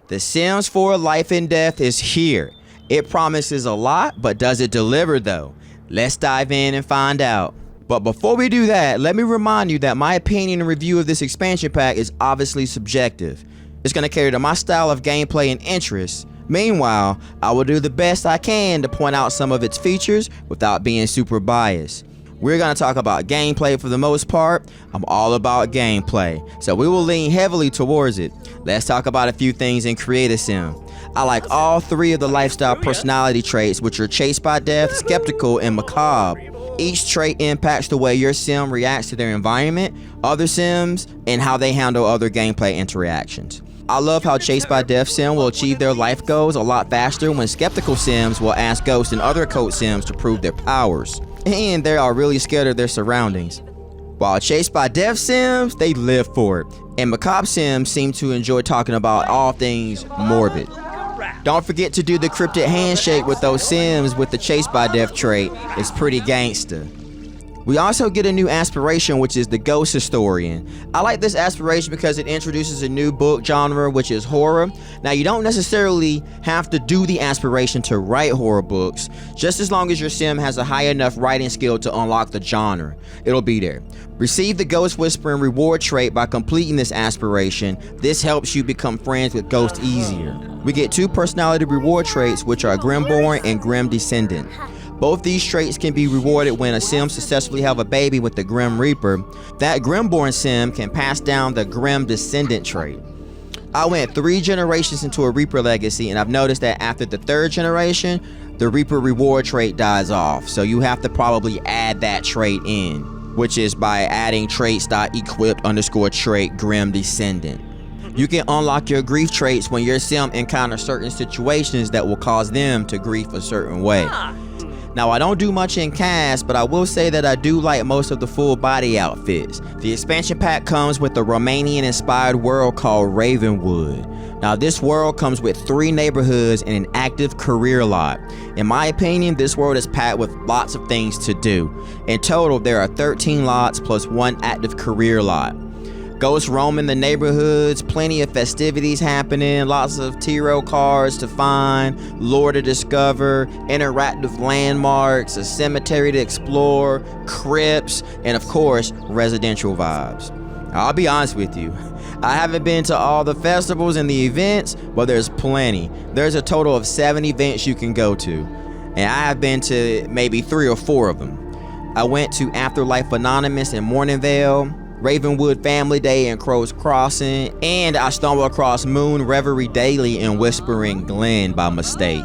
The Sims 4 Life and Death is here. It promises a lot, but does it deliver though? Let's dive in and find out. But before we do that, let me remind you that my opinion and review of this expansion pack is obviously subjective. It's going to cater to my style of gameplay and interests. Meanwhile, I will do the best I can to point out some of its features without being super biased. We're going to talk about gameplay for the most part. I'm all about gameplay, so we will lean heavily towards it. Let's talk about a few things in Create Sim. I like all three of the lifestyle personality traits, which are Chased by Death, Skeptical, and Macabre. Each trait impacts the way your sim reacts to their environment, other sims, and how they handle other gameplay interactions. I love how Chased by Death sim will achieve their life goals a lot faster when Skeptical sims will ask ghosts and other cult sims to prove their powers. And they are really scared of their surroundings. While Chased by Death sims, they live for it. And Macabre sims seem to enjoy talking about all things morbid. Don't forget to do the cryptid handshake with those sims with the Chased by Death trait. It's pretty gangster. We also get a new aspiration, which is the Ghost Historian. I like this aspiration because it introduces a new book genre, which is horror. Now, you don't necessarily have to do the aspiration to write horror books, just as long as your sim has a high enough writing skill to unlock the genre. It'll be there. Receive the Ghost Whispering reward trait by completing this aspiration. This helps you become friends with ghosts easier. We get two personality reward traits, which are Grimborn and Grim Descendant. Both these traits can be rewarded when a sim successfully have a baby with the Grim Reaper. That Grimborn sim can pass down the Grim Descendant trait. I went 3 generations into a Reaper legacy, and I've noticed that after the 3rd generation, the Reaper reward trait dies off. So you have to probably add that trait in, which is by adding traits.equipped_trait Grim Descendant. You can unlock your grief traits when your sim encounters certain situations that will cause them to grieve a certain way. Now, I don't do much in cast, but I will say that I do like most of the full body outfits. The expansion pack comes with a Romanian-inspired world called Ravenwood. Now, this world comes with 3 neighborhoods and an active career lot. In my opinion, this world is packed with lots of things to do. In total, there are 13 lots plus 1 active career lot. Ghosts roaming the neighborhoods, plenty of festivities happening, lots of tarot cards to find, lore to discover, interactive landmarks, a cemetery to explore, crypts, and of course, residential vibes. I'll be honest with you, I haven't been to all the festivals and the events, but there's plenty. There's a total of 7 events you can go to, and I have been to maybe 3 or 4 of them. I went to Afterlife Anonymous in Morningvale, Ravenwood Family Day in Crow's Crossing, and I stumbled across Moon Reverie Daily in Whispering Glen by mistake.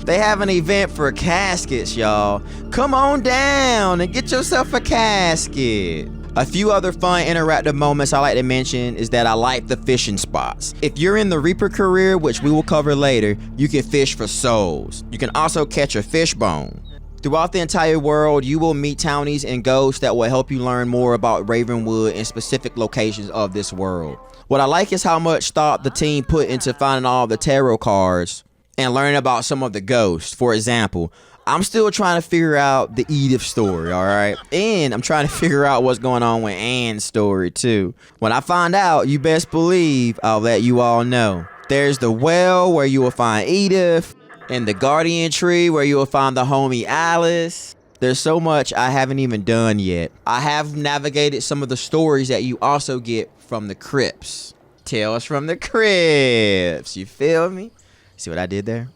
They have an event for caskets, y'all. Come on down and get yourself a casket. A few other fun interactive moments I like to mention is that I like the fishing spots. If you're in the Reaper career, which we will cover later, you can fish for souls. You can also catch a fish bone. Throughout the entire world, you will meet townies and ghosts that will help you learn more about Ravenwood and specific locations of this world. What I like is how much thought the team put into finding all the tarot cards and learning about some of the ghosts. For example, I'm still trying to figure out the Edith story, alright? And I'm trying to figure out what's going on with Anne's story too. When I find out, you best believe I'll let you all know. There's the well where you will find Edith, and the Guardian Tree where you will find the homie Alice. There's so much I haven't even done yet. I have navigated some of the stories that you also get from the crypts. Tales from the crypts, you feel me? See what I did there?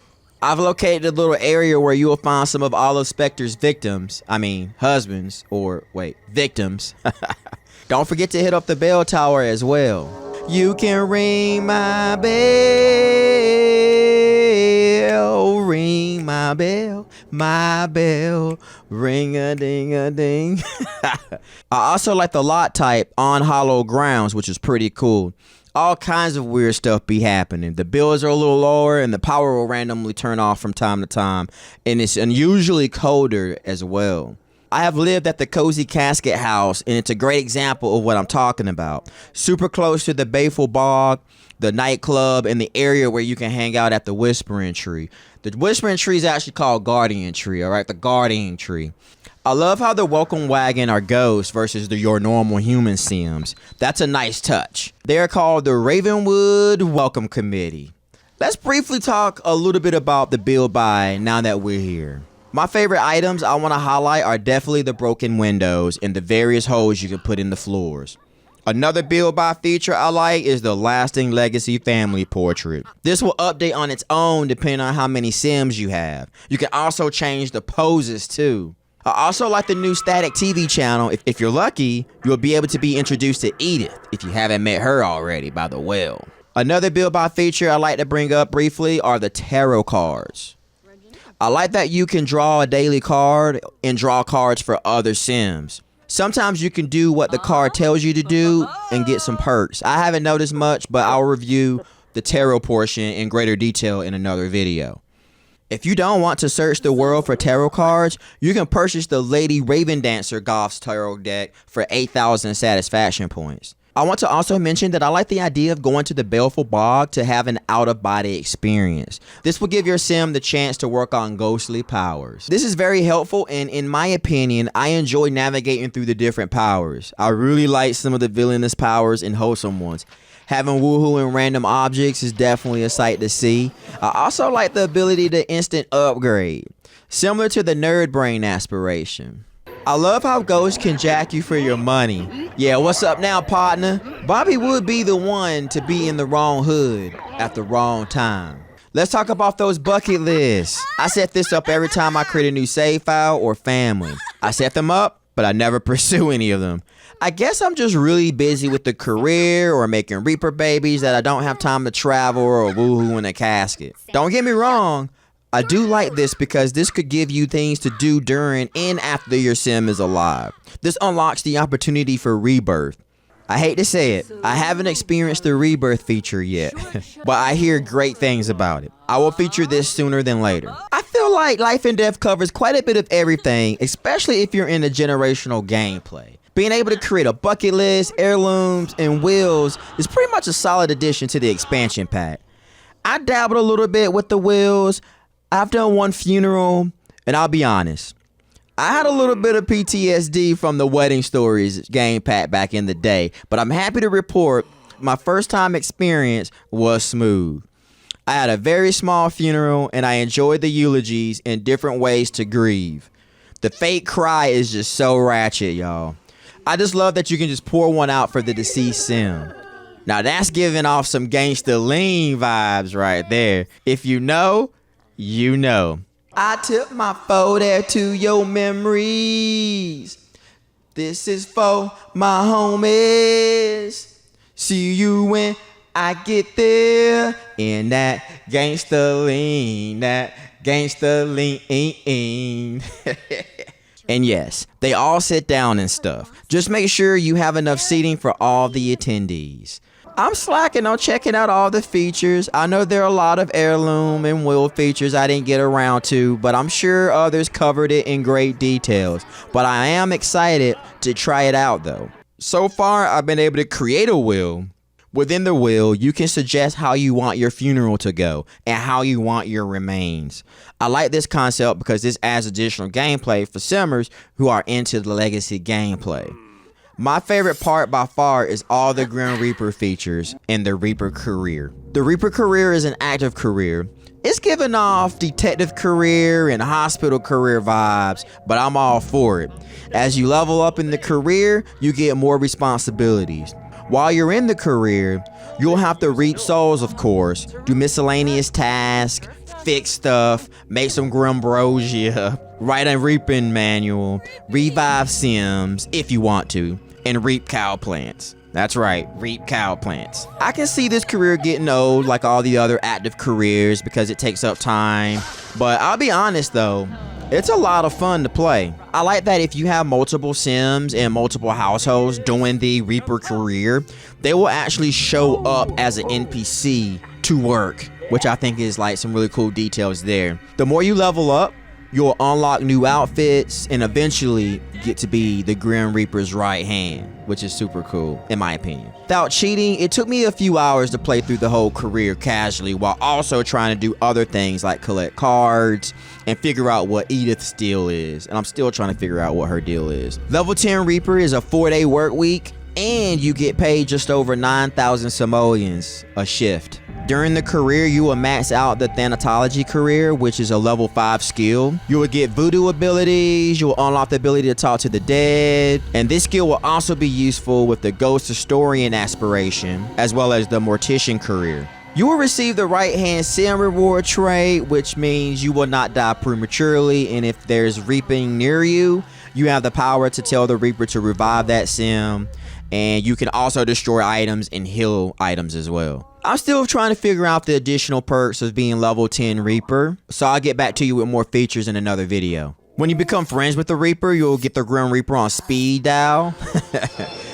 I've located a little area where you will find some of Olive Specter's victims. Husbands, or wait, victims. Don't forget to hit up the bell tower as well. You can ring my bell, ring my bell, ring-a-ding-a-ding. I also like the lot type on hollow grounds, which is pretty cool. All kinds of weird stuff be happening. The bills are a little lower and the power will randomly turn off from time to time, and it's unusually colder as well. I have lived at the Cozy Casket House, and it's a great example of what I'm talking about. Super close to the Baleful Bog, the nightclub, and the area where you can hang out at the Whispering Tree. The Whispering Tree is actually called Guardian Tree, alright? The Guardian Tree. I love how the welcome wagon are ghosts versus your normal human sims. That's a nice touch. They're called the Ravenwood Welcome Committee. Let's briefly talk a little bit about the build buy now that we're here. My favorite items I want to highlight are definitely the broken windows and the various holes you can put in the floors. Another build buy feature I like is the Lasting Legacy Family Portrait. This will update on its own depending on how many Sims you have. You can also change the poses too. I also like the new static TV channel. If you're lucky, you'll be able to be introduced to Edith if you haven't met her already by the well. Another build buy feature I like to bring up briefly are the tarot cards. I like that you can draw a daily card and draw cards for other Sims. Sometimes you can do what the card tells you to do and get some perks. I haven't noticed much, but I'll review the tarot portion in greater detail in another video. If you don't want to search the world for tarot cards, you can purchase the Lady Raven Dancer Goth's tarot deck for 8,000 satisfaction points. I want to also mention that I like the idea of going to the Baleful bog to have an out-of-body experience. This will give your sim the chance to work on ghostly powers. This is very helpful, and in my opinion, I enjoy navigating through the different powers. I really like some of the villainous powers and wholesome ones. Having woohoo and random objects is definitely a sight to see. I also like the ability to instant upgrade, similar to the nerd brain aspiration. I love how ghosts can jack you for your money. Yeah, what's up now, partner? Bobby would be the one to be in the wrong hood at the wrong time. Let's talk about those bucket lists. I set this up every time I create a new save file or family. I set them up, but I never pursue any of them. I guess I'm just really busy with the career or making Reaper babies that I don't have time to travel or woohoo in a casket. Don't get me wrong. I do like this because this could give you things to do during and after your sim is alive. This unlocks the opportunity for rebirth. I hate to say it, I haven't experienced the rebirth feature yet, but I hear great things about it. I will feature this sooner than later. I feel like Life and Death covers quite a bit of everything, especially if you're into generational gameplay. Being able to create a bucket list, heirlooms, and wheels is pretty much a solid addition to the expansion pack. I dabbled a little bit with the wheels. I've done one funeral, and I'll be honest, I had a little bit of PTSD from the Wedding Stories game pack back in the day, but I'm happy to report my first time experience was smooth. I had a very small funeral, and I enjoyed the eulogies and different ways to grieve. The fake cry is just so ratchet, y'all. I just love that you can just pour one out for the deceased sim. Now that's giving off some gangsta lean vibes right there. If you know, you know. I tip my photo to your memories. This is for my homies. See you when I get there. In that gangsta lean, And yes, they all sit down and stuff. Just make sure you have enough seating for all the attendees. I'm slacking on checking out all the features. I know there are a lot of heirloom and wheel features I didn't get around to, but I'm sure others covered it in great details. But I am excited to try it out though. So far, I've been able to create a wheel. Within the wheel, you can suggest how you want your funeral to go and how you want your remains. I like this concept because this adds additional gameplay for simmers who are into the legacy gameplay. My favorite part by far is all the Grim Reaper features in the Reaper Career. The Reaper Career is an active career. It's giving off detective career and hospital career vibes, but I'm all for it. As you level up in the career, you get more responsibilities. While you're in the career, you'll have to reap souls, of course, do miscellaneous tasks, fix stuff, make some Grimbrosia, write a reaping manual, revive sims if you want to, and reap cowplants. That's right, reap cowplants. I can see this career getting old like all the other active careers because it takes up time, but I'll be honest though, it's a lot of fun to play. I like that if you have multiple sims and multiple households doing the Reaper Career, they will actually show up as an NPC to work, which I think is like some really cool details there. The more you level up, you'll unlock new outfits and eventually get to be the Grim Reaper's right hand, which is super cool in my opinion. Without cheating, it took me a few hours to play through the whole career casually while also trying to do other things like collect cards and figure out what Edith's deal is. And I'm still trying to figure out what her deal is. Level 10 Reaper is a 4-day work week and you get paid just over 9,000 simoleons a shift. During the career, you will max out the Thanatology Career, which is a level 5 skill. You will get voodoo abilities, you will unlock the ability to talk to the dead, and this skill will also be useful with the Ghost Historian Aspiration, as well as the Mortician Career. You will receive the right hand sim reward trait, which means you will not die prematurely, and if there's reaping near you, you have the power to tell the reaper to revive that sim, and you can also destroy items and heal items as well. I'm still trying to figure out the additional perks of being level 10 Reaper, so I'll get back to you with more features in another video. When you become friends with the Reaper, you'll get the Grim Reaper on speed dial.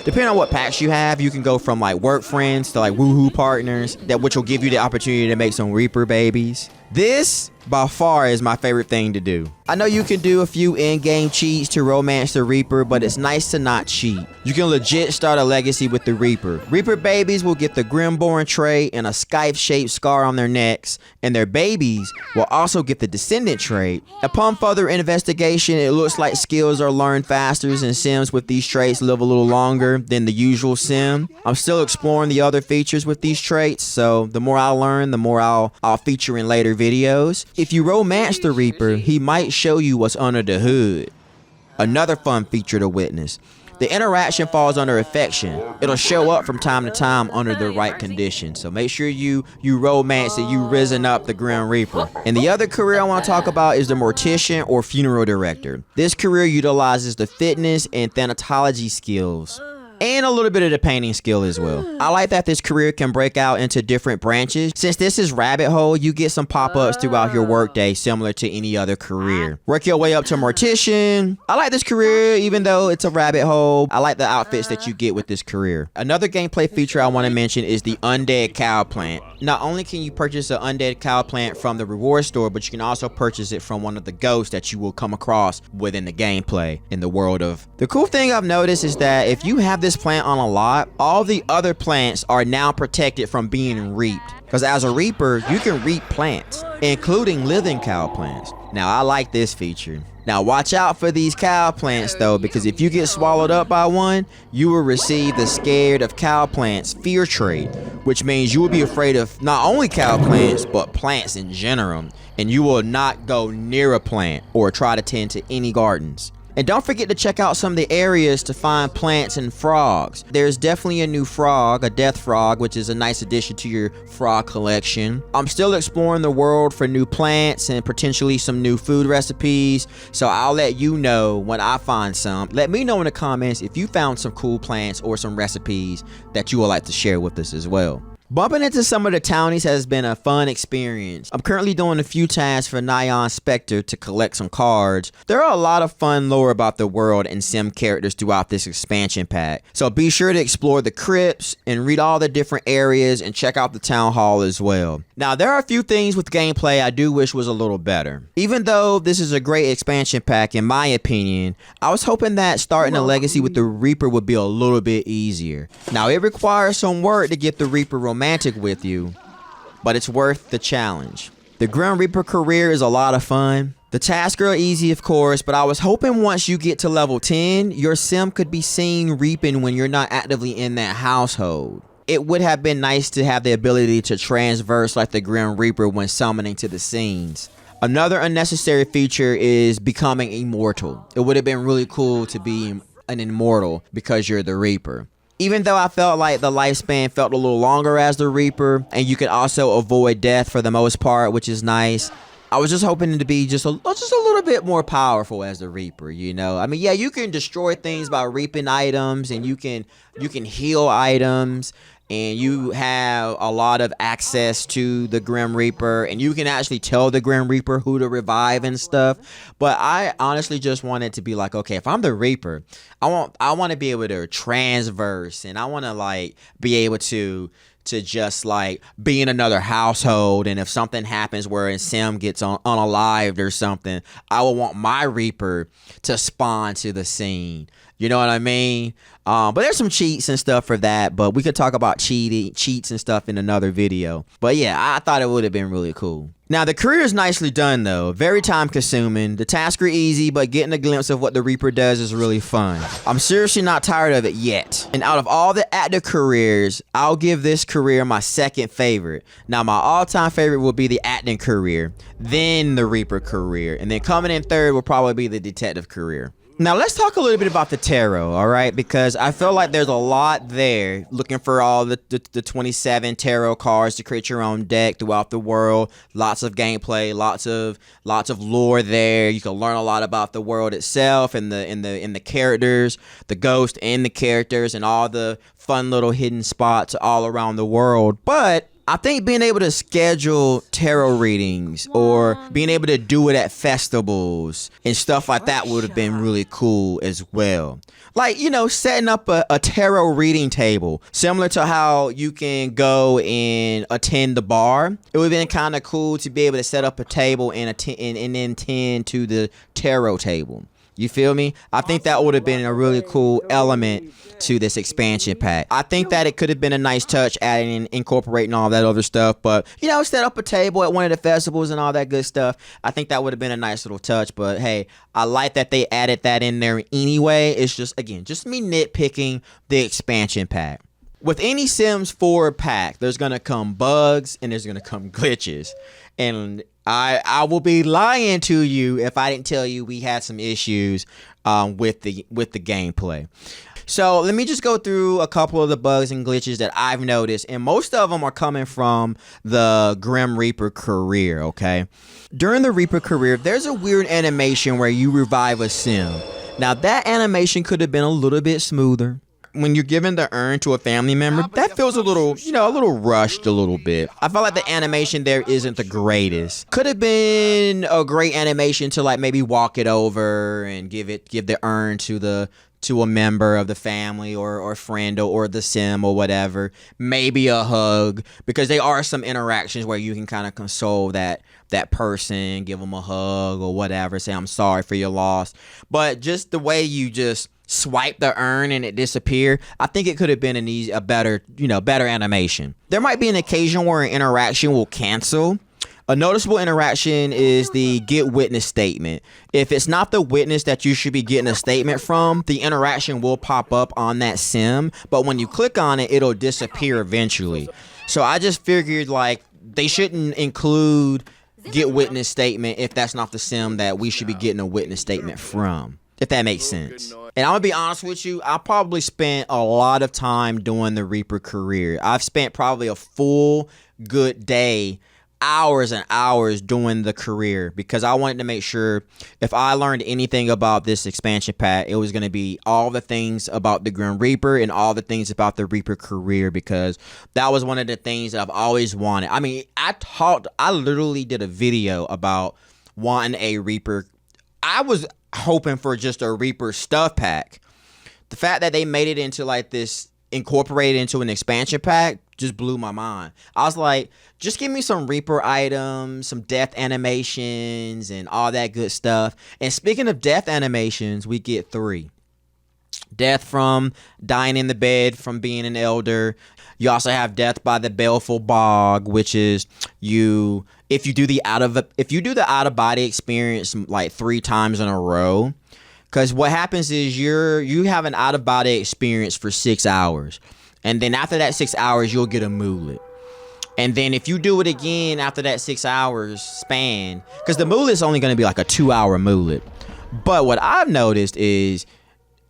Depending on what packs you have, you can go from like work friends to like woohoo partners, which will give you the opportunity to make some Reaper babies. This, by far, is my favorite thing to do. I know you can do a few in-game cheats to romance the Reaper, but it's nice to not cheat. You can legit start a legacy with the Reaper. Reaper babies will get the Grimborn trait and a scythe-shaped scar on their necks, and their babies will also get the Descendant trait. Upon further investigation, it looks like skills are learned faster and sims with these traits live a little longer than the usual sim. I'm still exploring the other features with these traits, so the more I learn, the more I'll feature in later videos. If you romance the Reaper, he might show you what's under the hood. Another fun feature to witness. The interaction falls under affection. It'll show up from time to time under the right conditions. So make sure you romance it, you risen up the Grim Reaper. And the other career I want to talk about is the Mortician or Funeral Director. This career utilizes the fitness and thanatology skills, and a little bit of the painting skill as well. I like that this career can break out into different branches. Since this is rabbit hole, you get some pop-ups throughout your workday similar to any other career. Work your way up to Mortician. I like this career even though it's a rabbit hole. I like the outfits that you get with this career. Another gameplay feature I want to mention is the Undead Cowplant. Not only can you purchase an Undead Cowplant from the reward store, but you can also purchase it from one of the ghosts that you will come across within the gameplay in the world of. The cool thing I've noticed is that if you have this plant on a lot, all the other plants are now protected from being reaped, because as a reaper you can reap plants, including living cow plants. Now I like this feature. Now watch out for these cow plants though, because if you get swallowed up by one, you will receive the Scared of Cow Plants fear trait, which means you will be afraid of not only cow plants but plants in general, and you will not go near a plant or try to tend to any gardens. And don't forget to check out some of the areas to find plants and frogs. There's definitely a new frog, a death frog, which is a nice addition to your frog collection. I'm still exploring the world for new plants and potentially some new food recipes, so I'll let you know when I find some. Let me know in the comments if you found some cool plants or some recipes that you would like to share with us as well. Bumping into some of the townies has been a fun experience. I'm currently doing a few tasks for Nyan Spectre to collect some cards. There are a lot of fun lore about the world and sim characters throughout this expansion pack, so be sure to explore the crypts and read all the different areas and check out the town hall as well. Now there are a few things with gameplay I do wish was a little better. Even though this is a great expansion pack in my opinion, I was hoping that starting a legacy with the Reaper would be a little bit easier. Now it requires some work to get the Reaper romantic with you, but it's worth the challenge. The Grim Reaper career is a lot of fun. The tasks are easy of course, but I was hoping once you get to level 10, your sim could be seen reaping when you're not actively in that household. It would have been nice to have the ability to transverse like the Grim Reaper when summoning to the scenes. Another unnecessary feature is becoming immortal. It would have been really cool to be an immortal because you're the Reaper. Even though I felt like the lifespan felt a little longer as the Reaper, and you could also avoid death for the most part, which is nice. I was just hoping to be just a little bit more powerful as the Reaper, you know? I mean, yeah, you can destroy things by reaping items, and you can heal items, and you have a lot of access to the Grim Reaper, and you can actually tell the Grim Reaper who to revive and stuff. But I honestly just wanted to be like, okay, if I'm the Reaper, I want to be able to transverse, and I want to like be able to just like be in another household, and if something happens where a sim gets unalived or something, I will want my Reaper to spawn to the scene. You know what I mean? But there's some cheats and stuff for that, but we could talk about cheats and stuff in another video. But yeah, I thought it would have been really cool. Now, the career is nicely done, though. Very time-consuming. The tasks are easy, but getting a glimpse of what the Reaper does is really fun. I'm seriously not tired of it yet. And out of all the active careers, I'll give this career my second favorite. Now, my all-time favorite will be the acting career, then the Reaper career, and then coming in third will probably be the detective career. Now, let's talk a little bit about the tarot, all right? Because I feel like there's a lot there, looking for all the 27 tarot cards to create your own deck throughout the world. Lots of gameplay, lots of lore there. You can learn a lot about the world itself and the characters, the ghost and the characters, and all the fun little hidden spots all around the world. But I think being able to schedule tarot readings or being able to do it at festivals and stuff like that would have been really cool as well. Like, you know, setting up a tarot reading table, similar to how you can go and attend the bar. It would have been kind of cool to be able to set up a table and then tend to the tarot table. You feel me? I think that would have been a really cool element to this expansion pack. I think that it could have been a nice touch adding and incorporating all that other stuff, but you know, set up a table at one of the festivals and all that good stuff. I think that would have been a nice little touch, but hey, I like that they added that in there anyway. It's just, again, just me nitpicking the expansion pack. With any Sims 4 pack, there's going to come bugs and there's going to come glitches. And I will be lying to you if I didn't tell you we had some issues with the gameplay. So let me just go through a couple of the bugs and glitches that I've noticed, and most of them are coming from the Grim Reaper career, okay? During the Reaper career, there's a weird animation where you revive a sim. Now, that animation could have been a little bit smoother. When you're giving the urn to a family member, that feels a little, you know, a little rushed a little bit. I felt like the animation there isn't the greatest. Could have been a great animation to like maybe walk it over and give the urn to a member of the family or friend or the sim or whatever. Maybe a hug, because there are some interactions where you can kind of console that person, give them a hug or whatever, say I'm sorry for your loss. But just the way you just swipe the urn and it disappear, I think it could have been a better animation. There might be an occasion where an interaction will cancel. A noticeable interaction is the get witness statement. If it's not the witness that you should be getting a statement from, the interaction will pop up on that sim, but when you click on it, it'll disappear eventually. So I just figured like they shouldn't include get witness statement if that's not the sim that we should be getting a witness statement from, if that makes sense. And I'm gonna be honest with you, I probably spent a lot of time doing the Reaper career. I've spent probably a full good day, hours and hours doing the career, because I wanted to make sure if I learned anything about this expansion pack, it was going to be all the things about the Grim Reaper and all the things about the Reaper career, because that was one of the things that I've always wanted. I mean, I literally did a video about wanting a Reaper. I was hoping for just a Reaper stuff pack. The fact that they made it into like this, incorporated into an expansion pack, just blew my mind. I was like, just give me some Reaper items, some death animations, and all that good stuff. And speaking of death animations, we get 3. Death from dying in the bed from being an elder. You also have death by the Baleful bog, which is if you do the out of body experience like 3 times in a row. Because what happens is you have an out of body experience for 6 hours. And then after that 6 hours, you'll get a mullet. And then if you do it again after that 6 hours span, because the mullet's only going to be like a 2-hour mullet. But what I've noticed is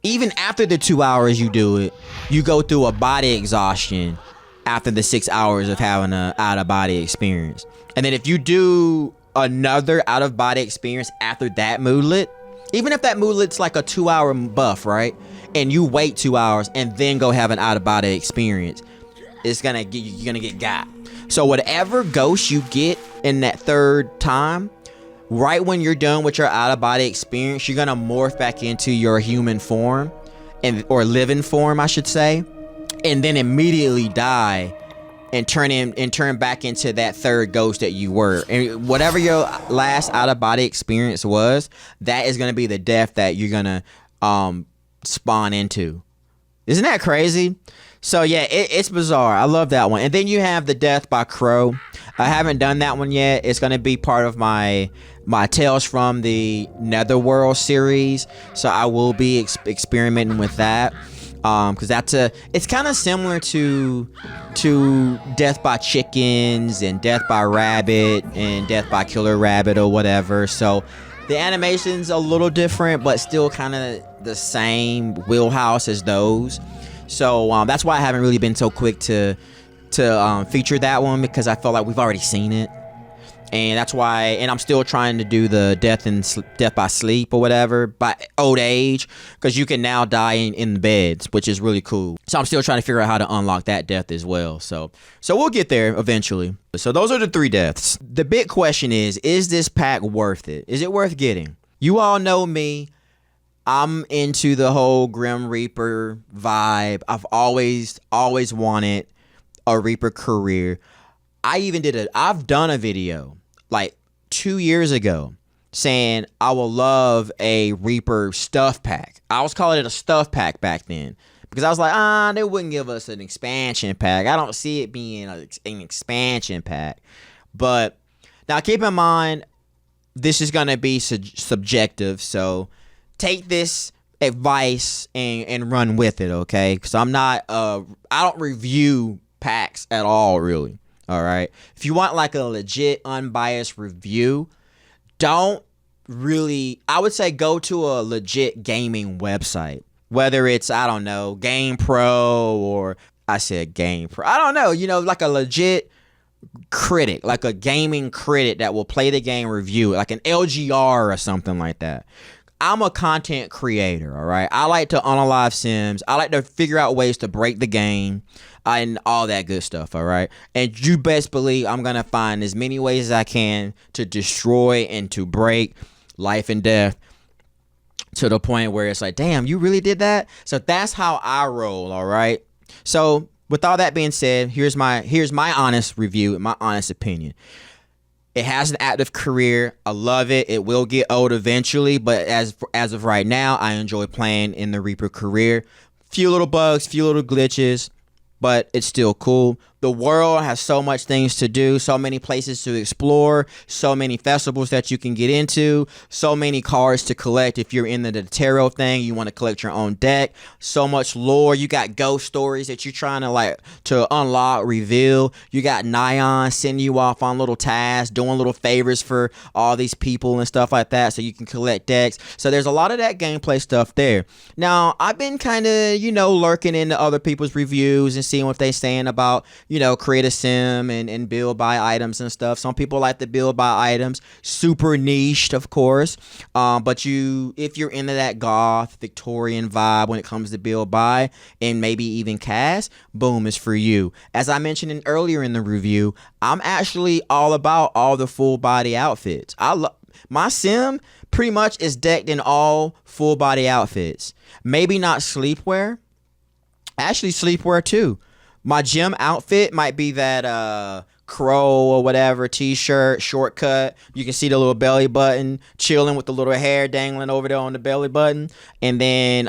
even after the 2 hours you do it, you go through a body exhaustion after the 6 hours of having an out of body experience. And then if you do another out of body experience after that mullet, even if that mullet's like a 2-hour buff, right? And you wait 2 hours and then go have an out-of-body experience, you're gonna get got. So whatever ghost you get in that 3rd time, right when you're done with your out-of-body experience, you're gonna morph back into your human form, or living form, I should say, and then immediately die and turn back into that 3rd ghost that you were. And whatever your last out-of-body experience was, that is gonna be the death that you're gonna spawn into. Isn't that crazy? So yeah, it's bizarre. I love that one. And then you have the Death by Crow. I haven't done that one yet. It's gonna be part of my Tales from the Netherworld series. So I will be experimenting with that. Because it's kind of similar to Death by Chickens and Death by Rabbit and Death by Killer Rabbit or whatever. So the animation's a little different, but still kind of the same wheelhouse as those. So that's why I haven't really been so quick to feature that one, because I felt like we've already seen it. And that's why, and I'm still trying to do the death by sleep or whatever, by old age, because you can now die in the beds, which is really cool. So I'm still trying to figure out how to unlock that death as well. So we'll get there eventually. So those are the 3 deaths. The big question is this pack worth it? Is it worth getting? You all know me. I'm into the whole Grim Reaper vibe. I've always wanted a Reaper career. I've done a video like 2 years ago saying I will love a Reaper stuff pack. I was calling it a stuff pack back then because I was like, they wouldn't give us an expansion pack. I don't see it being an expansion pack. But now keep in mind, this is going to be subjective. So take this advice and run with it, okay? Because I don't review packs at all, really. All right. If you want like a legit unbiased review, I would say go to a legit gaming website, whether it's, I don't know, Game Pro or I said Game Pro. I don't know, like a legit critic, like a gaming critic that will play the game review, like an LGR or something like that. I'm a content creator, all right? I like to unalive sims. I like to figure out ways to break the game and all that good stuff, all right? And you best believe I'm going to find as many ways as I can to destroy and to break life and death to the point where it's like, damn, you really did that? So that's how I roll, all right? So with all that being said, here's my honest review and my honest opinion. It has an active career. I love it. It will get old eventually, but as of right now, I enjoy playing in the Reaper career. Few little bugs, few little glitches, but it's still cool. The world has so much things to do, so many places to explore, so many festivals that you can get into, so many cards to collect. If you're in the tarot thing, you want to collect your own deck. So much lore. You got ghost stories that you're trying to unlock, reveal. You got Nyan sending you off on little tasks, doing little favors for all these people and stuff like that, so you can collect decks. So there's a lot of that gameplay stuff there. Now, I've been kind of, lurking into other people's reviews and seeing what they're saying about, create a sim and build by items and stuff. Some people like to build by items. Super niched, of course. But if you're into that goth, Victorian vibe when it comes to build by and maybe even cast, boom, is for you. As I mentioned earlier in the review, I'm actually all about all the full body outfits. My sim pretty much is decked in all full body outfits. Maybe not sleepwear. Actually, sleepwear too. My gym outfit might be that crow or whatever t-shirt, shortcut. You can see the little belly button, chilling with the little hair dangling over there on the belly button, and then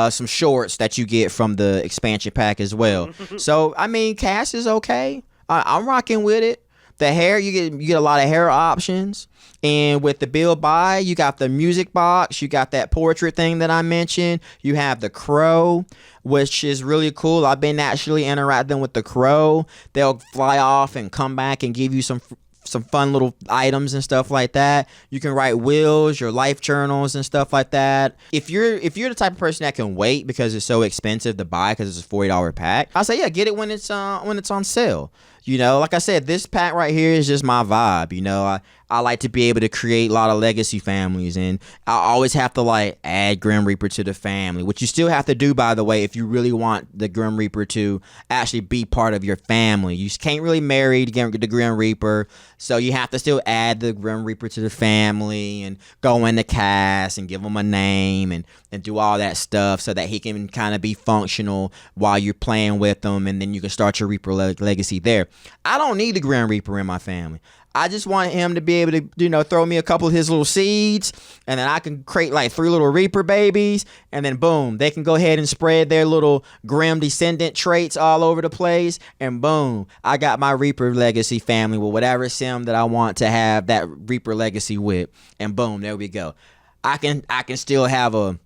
some shorts that you get from the expansion pack as well. So I mean, cast is okay. I'm rocking with it. The hair, you get a lot of hair options. And with the build by, you got the music box, you got that portrait thing that I mentioned, you have the crow, which is really cool. I've been actually interacting with the crow. They'll fly off and come back and give you some fun little items and stuff like that. You can write wills, your life journals and stuff like that. If you're the type of person that can wait because it's so expensive to buy because it's a $40 pack, I'll say, yeah, get it when it's on sale. Like I said, this pack right here is just my vibe. I like to be able to create a lot of legacy families, and I always have to add Grim Reaper to the family, which you still have to do, by the way, if you really want the Grim Reaper to actually be part of your family. You can't really marry the Grim Reaper, so you have to still add the Grim Reaper to the family and go in the cast and give him a name and do all that stuff so that he can kind of be functional while you're playing with them, and then you can start your Reaper legacy there. I don't need the Grim Reaper in my family. I just want him to be able to, you know, throw me a couple of his little seeds, and then I can create like 3 little Reaper babies, and then boom, they can go ahead and spread their little Grim Descendant traits all over the place, and boom, I got my Reaper Legacy family with whatever sim that I want to have that Reaper Legacy with, and boom, there we go. I can still have a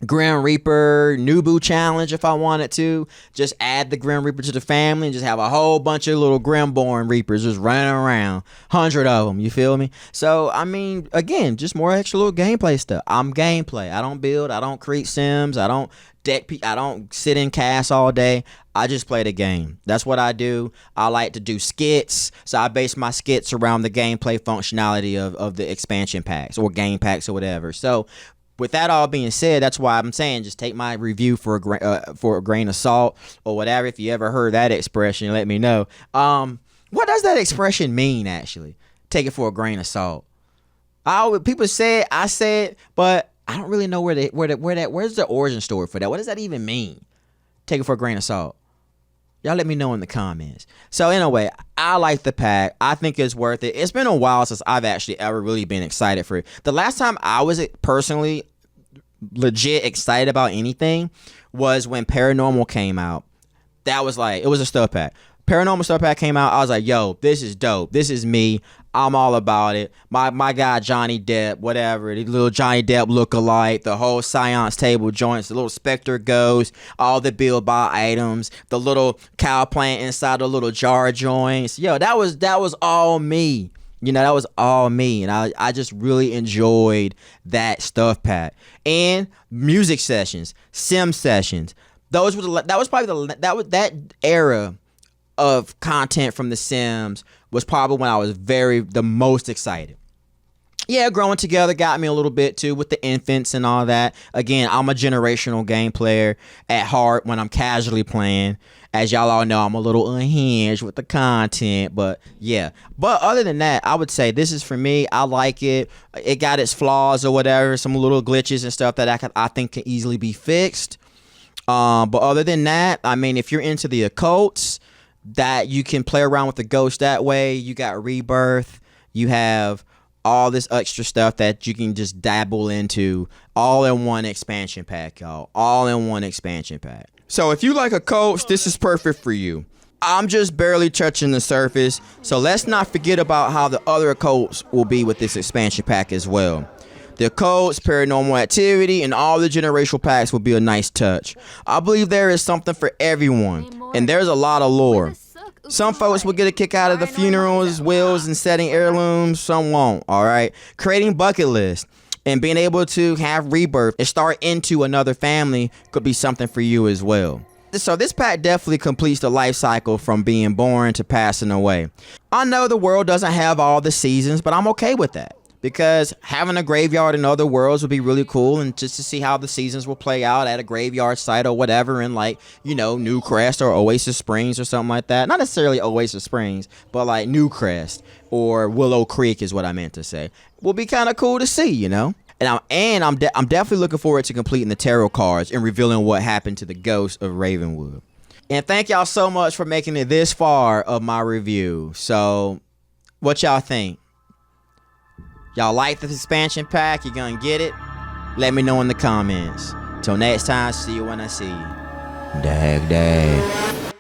Grim Reaper Nubu challenge if I wanted to. Just add the Grim Reaper to the family and just have a whole bunch of little Grimborn Reapers just running around. 100 of them, you feel me? So, I mean, again, just more extra little gameplay stuff. I'm gameplay. I don't build. I don't create sims. I don't I don't sit in cast all day. I just play the game. That's what I do. I like to do skits. So I base my skits around the gameplay functionality of the expansion packs or game packs or whatever. So with that all being said, that's why I'm saying just take my review for a grain of salt or whatever. If you ever heard that expression, let me know. What does that expression mean, actually? Take it for a grain of salt. People say it, I say it, but I don't really know where's the origin story for that. What does that even mean? Take it for a grain of salt. Y'all let me know in the comments. So anyway, I like the pack. I think it's worth it. It's been a while since I've actually ever really been excited for it. The last time I was personally legit excited about anything was when Paranormal came out. That was like, it was a stuff pack. Paranormal stuff pack came out. I was like, yo, this is dope. This is me. I'm all about it. My guy Johnny Depp, whatever, the little Johnny Depp look-alike, the whole Seance table joints, the little Spectre ghost, all the build buy items, the little cow plant inside the little jar joints. Yo, that was all me. You know, that was all me, and I just really enjoyed that stuff pack. And music sessions, sim sessions. That era of content from The Sims was probably when I was the most excited. Yeah, growing together got me a little bit too with the infants and all that. Again, I'm a generational game player at heart when I'm casually playing. As y'all all know, I'm a little unhinged with the content, but yeah. But other than that, I would say this is for me. I like it. It got its flaws or whatever, some little glitches and stuff that I think can easily be fixed. But other than that, I mean, if you're into the occults, that you can play around with the ghost that way. You got Rebirth. You have all this extra stuff that you can just dabble into all in one expansion pack, y'all. All in one expansion pack. So if you like occults, this is perfect for you. I'm just barely touching the surface, so let's not forget about how the other occults will be with this expansion pack as well. The occults, paranormal activity, and all the generational packs will be a nice touch. I believe there is something for everyone, and there's a lot of lore. Some folks will get a kick out of the funerals, wills, and setting heirlooms. Some won't, alright? Creating bucket lists and being able to have rebirth and start into another family could be something for you as well. So this pack definitely completes the life cycle from being born to passing away. I know the world doesn't have all the seasons, but I'm okay with that. Because having a graveyard in other worlds would be really cool, and just to see how the seasons will play out at a graveyard site or whatever in, like, you know, Newcrest or Oasis Springs or something like that. Not necessarily Oasis Springs, but like Newcrest or Willow Creek is what I meant to say. Will be kind of cool to see, you know. And I'm definitely looking forward to completing the tarot cards and revealing what happened to the ghost of Ravenwood. And thank y'all so much for making it this far of my review. So, what y'all think? Y'all like the expansion pack? You gonna get it? Let me know in the comments. Till next time, see you when I see you. Dag.